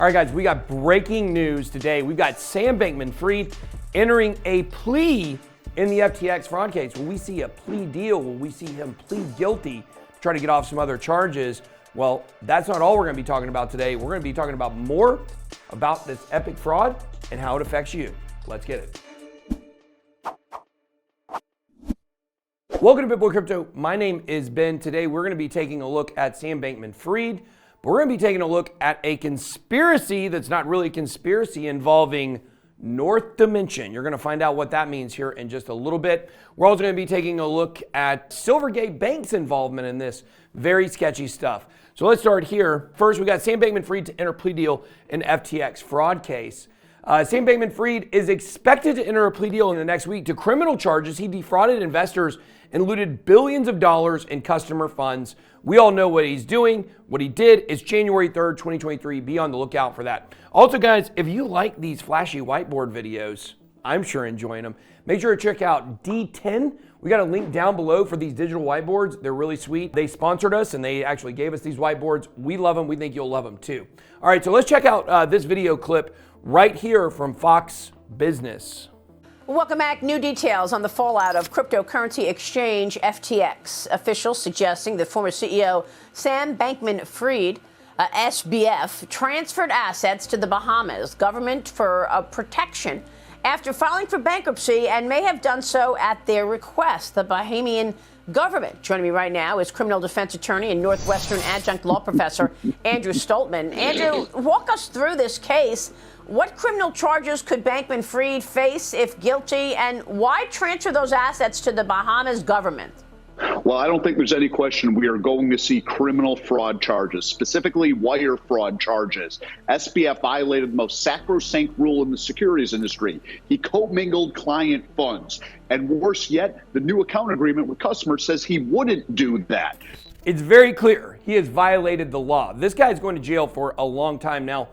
All right, guys, we got breaking news today. We've got Sam Bankman-Fried entering a plea in the FTX fraud case. Will we see a plea deal? Will we see him plead guilty to try to get off some other charges? Well, that's not all we're going to be talking about today. We're going to be talking about more about this epic fraud and how it affects you. Let's get it. Welcome to BitBoy Crypto. My name is Ben. Today, we're going to be taking a look at Sam Bankman-Fried. But we're going to be taking a look at a conspiracy that's not really a conspiracy involving North Dimension. You're going to find out what that means here in just a little bit. We're also going to be taking a look at Silvergate Bank's involvement in this very sketchy stuff. So let's start here. First, we got Sam Bankman-Fried to enter plea deal in FTX fraud case. Sam Bankman-Fried is expected to enter a plea deal in the next week to criminal charges. He defrauded investors and looted billions of dollars in customer funds. We all know what he's doing. What he did is January 3rd, 2023. Be on the lookout for that. Also, guys, if you like these flashy whiteboard videos, I'm sure enjoying them, make sure to check out D10. We got a link down below for these digital whiteboards. They're really sweet. They sponsored us and they actually gave us these whiteboards. We love them. We think you'll love them too. All right, so let's check out this video clip right here from Fox Business. Welcome back. New details on the fallout of cryptocurrency exchange FTX. Officials suggesting that former CEO Sam Bankman-Fried, SBF, transferred assets to the Bahamas government for protection after filing for bankruptcy and may have done so at their request. The Bahamian government. Joining me right now is criminal defense attorney and Northwestern adjunct law professor Andrew Stoltman. Andrew, walk us through this case. What criminal charges could Bankman-Fried face if guilty, and why transfer those assets to the Bahamas government? Well, I don't think there's any question we are going to see criminal fraud charges, specifically wire fraud charges. SBF violated the most sacrosanct rule in the securities industry. He commingled client funds. And worse yet, the new account agreement with customers says he wouldn't do that. It's very clear he has violated the law. This guy's going to jail for a long time now.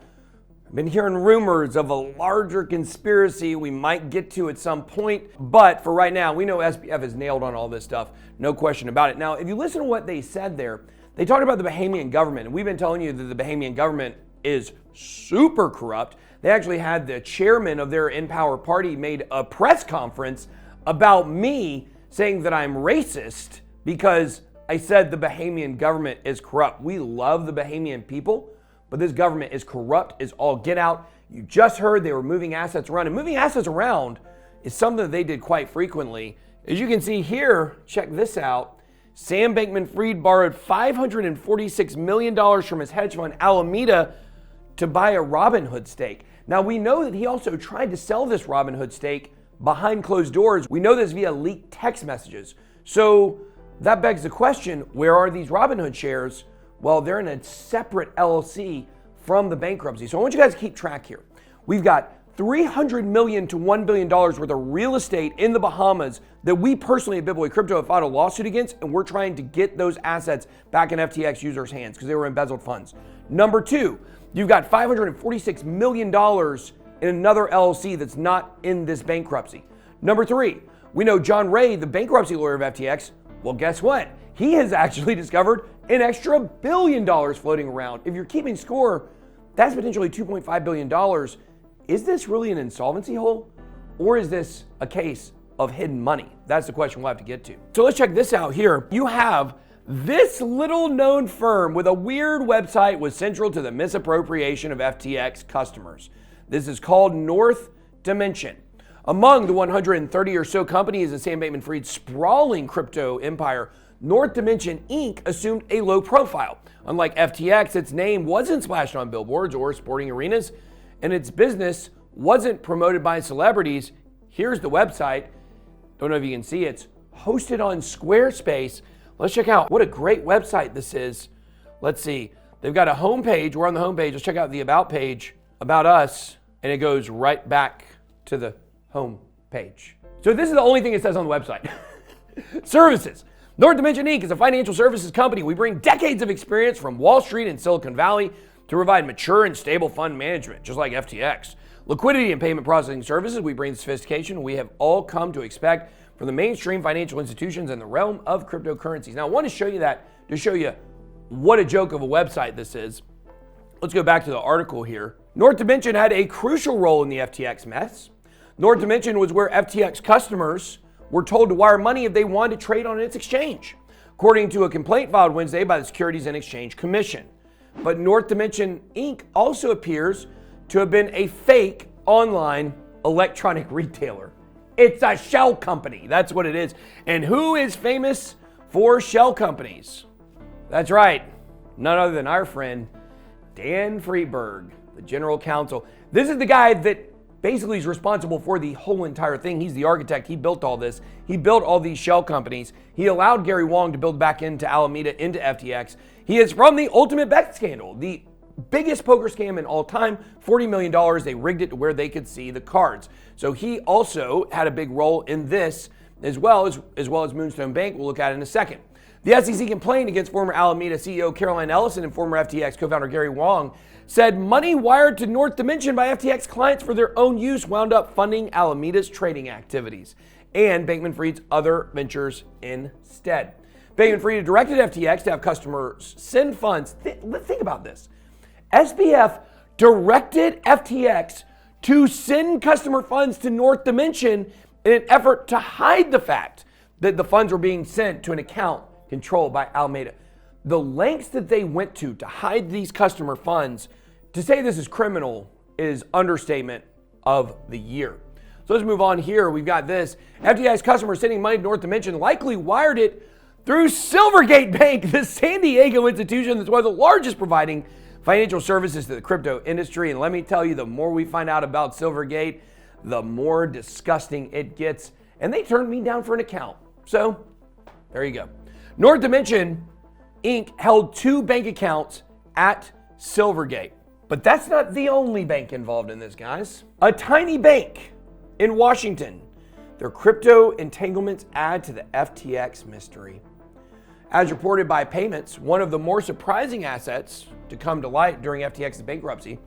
I've been hearing rumors of a larger conspiracy we might get to at some point, but for right now, we know SBF is nailed on all this stuff, no question about it. Now, if you listen to what they said there, they talked about the Bahamian government, and we've been telling you that the Bahamian government is super corrupt. They actually had the chairman of their In Power party made a press conference about me saying that I'm racist because I said the Bahamian government is corrupt. We love the Bahamian people, but this government is corrupt as all get out. You just heard they were moving assets around, and moving assets around is something that they did quite frequently. As you can see here, check this out. Sam Bankman-Fried borrowed $546 million from his hedge fund Alameda to buy a Robinhood stake. Now, we know that he also tried to sell this Robinhood stake behind closed doors. We know this via leaked text messages. So that begs the question, where are these Robinhood shares? Well, they're in a separate LLC from the bankruptcy. So I want you guys to keep track here. We've got $300 million to $1 billion worth of real estate in the Bahamas that we personally at BitBoy Crypto have filed a lawsuit against, and we're trying to get those assets back in FTX users' hands because they were embezzled funds. Number two, you've got $546 million in another LLC that's not in this bankruptcy. Number three, we know John Ray, the bankruptcy lawyer of FTX, well, guess what? He has actually discovered an extra $1 billion floating around. If you're keeping score, that's potentially $2.5 billion. Is this really an insolvency hole? Or is this a case of hidden money? That's the question we'll have to get to. So let's check this out here. You have this little known firm with a weird website was central to the misappropriation of FTX customers. This is called North Dimension. Among the 130 or so companies in Sam Bankman-Fried's sprawling crypto empire, North Dimension Inc. assumed a low profile. Unlike FTX, its name wasn't splashed on billboards or sporting arenas, and its business wasn't promoted by celebrities. Here's the website. Don't know if you can see it. It's hosted on Squarespace. Let's check out what a great website this is. Let's see. They've got a homepage. We're on the homepage. Let's check out the About page, About Us, and it goes right back to the home page. So this is the only thing it says on the website. Services. North Dimension Inc. is a financial services company. We bring decades of experience from Wall Street and Silicon Valley to provide mature and stable fund management, just like FTX. Liquidity and payment processing services, we bring the sophistication we have all come to expect from the mainstream financial institutions in the realm of cryptocurrencies. Now, I want to show you that to show you what a joke of a website this is. Let's go back to the article here. North Dimension had a crucial role in the FTX mess. North Dimension was where FTX customers were told to wire money if they wanted to trade on its exchange, according to a complaint filed Wednesday by the Securities and Exchange Commission. But North Dimension Inc. also appears to have been a fake online electronic retailer. It's a shell company. That's what it is. And who is famous for shell companies? That's right. None other than our friend, Dan Friedberg, the general counsel. This is the guy that basically is responsible for the whole entire thing. He's the architect. He built all this. He built all these shell companies. He allowed Gary Wong to build back into Alameda, into FTX. He is from the ultimate bet scandal, the biggest poker scam in all time, $40 million. They rigged it to where they could see the cards. So he also had a big role in this as well as Moonstone Bank. We'll look at it in a second. The SEC complaint against former Alameda CEO Caroline Ellison and former FTX co-founder Gary Wong said money wired to North Dimension by FTX clients for their own use wound up funding Alameda's trading activities and Bankman-Fried's other ventures instead. Bankman-Fried directed FTX to have customers send funds. Think about this. SBF directed FTX to send customer funds to North Dimension in an effort to hide the fact that the funds were being sent to an account controlled by Alameda. The lengths that they went to hide these customer funds, to say this is criminal is understatement of the year. So let's move on here. We've got this. FTX customers sending money to North Dimension likely wired it through Silvergate Bank, the San Diego institution that's one of the largest providing financial services to the crypto industry. And let me tell you, the more we find out about Silvergate, the more disgusting it gets. And they turned me down for an account. So there you go. North Dimension Inc. held 2 bank accounts at Silvergate. But that's not the only bank involved in this, guys. A tiny bank in Washington. Their crypto entanglements add to the FTX mystery. As reported by Payments, one of the more surprising assets to come to light during FTX's bankruptcy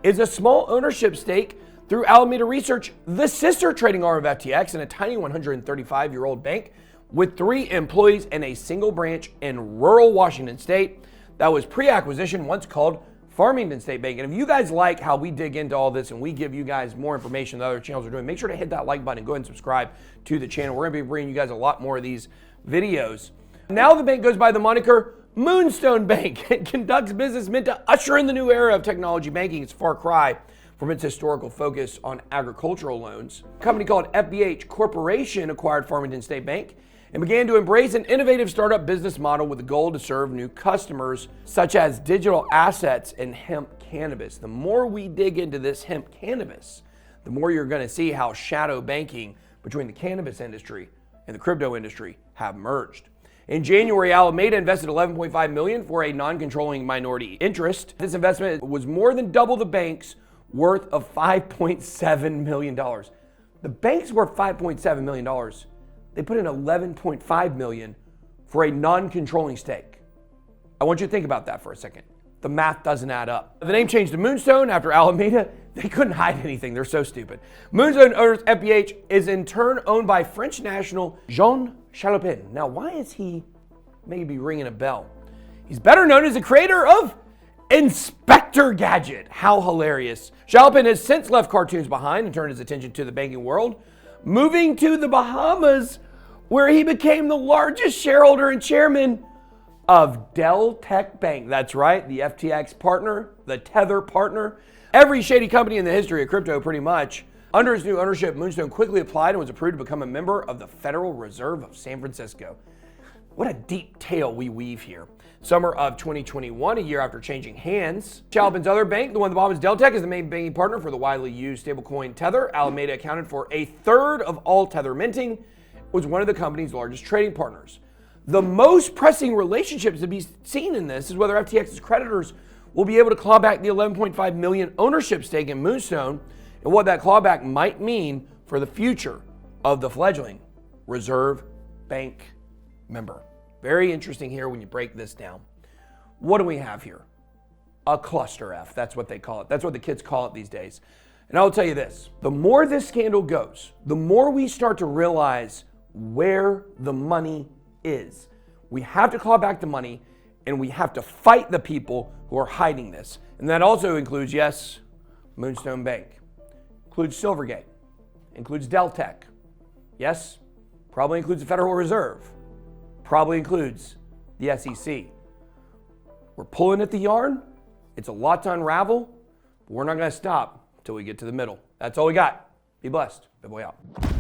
is a small ownership stake through Alameda Research, the sister trading arm of FTX, in a tiny 135-year-old bank with 3 employees and a single branch in rural Washington state that was pre-acquisition once called Farmington State Bank. And if you guys like how we dig into all this and we give you guys more information than other channels are doing, make sure to hit that like button and go ahead and subscribe to the channel. We're going to be bringing you guys a lot more of these videos. Now the bank goes by the moniker Moonstone Bank and conducts business meant to usher in the new era of technology banking. It's a far cry from its historical focus on agricultural loans. A company called FBH Corporation acquired Farmington State Bank and began to embrace an innovative startup business model with the goal to serve new customers, such as digital assets and hemp cannabis. The more we dig into this hemp cannabis, the more you're going to see how shadow banking between the cannabis industry and the crypto industry have merged. In January, Alameda invested $11.5 million for a non-controlling minority interest. This investment was more than double the bank's worth of $5.7 million. The bank's worth $5.7 million. They put in $11.5 million for a non-controlling stake. I want you to think about that for a second. The math doesn't add up. The name changed to Moonstone after Alameda. They couldn't hide anything. They're so stupid. Moonstone owners FBH is in turn owned by French national Jean Chalopin. Now, why is he maybe ringing a bell? He's better known as the creator of Inspector Gadget. How hilarious. Chalopin has since left cartoons behind and turned his attention to the banking world, moving to the Bahamas, where he became the largest shareholder and chairman of Dell Tech Bank. That's right, the FTX partner, the Tether partner. Every shady company in the history of crypto, pretty much. Under his new ownership, Moonstone quickly applied and was approved to become a member of the Federal Reserve of San Francisco. What a deep tale we weave here. Summer of 2021, a year after changing hands, Chalopin's other bank, the one at the bottom is Dell Tech, is the main banking partner for the widely used stablecoin Tether. Alameda accounted for a third of all Tether minting, was one of the company's largest trading partners. The most pressing relationships to be seen in this is whether FTX's creditors will be able to claw back the $11.5 million ownership stake in Moonstone and what that clawback might mean for the future of the fledgling Reserve Bank member. Very interesting here when you break this down. What do we have here? A cluster F. That's what they call it. That's what the kids call it these days. And I'll tell you this, the more this scandal goes, the more we start to realize where the money is. We have to claw back the money, And we have to fight the people who are hiding this. And that also includes, yes, Moonstone Bank, includes Silvergate, includes Deltec. Yes, probably includes the Federal Reserve, probably includes the SEC. We're pulling at the yarn. It's a lot to unravel, but we're not going to stop until we get to the middle. That's all we got. Be blessed. Big boy out.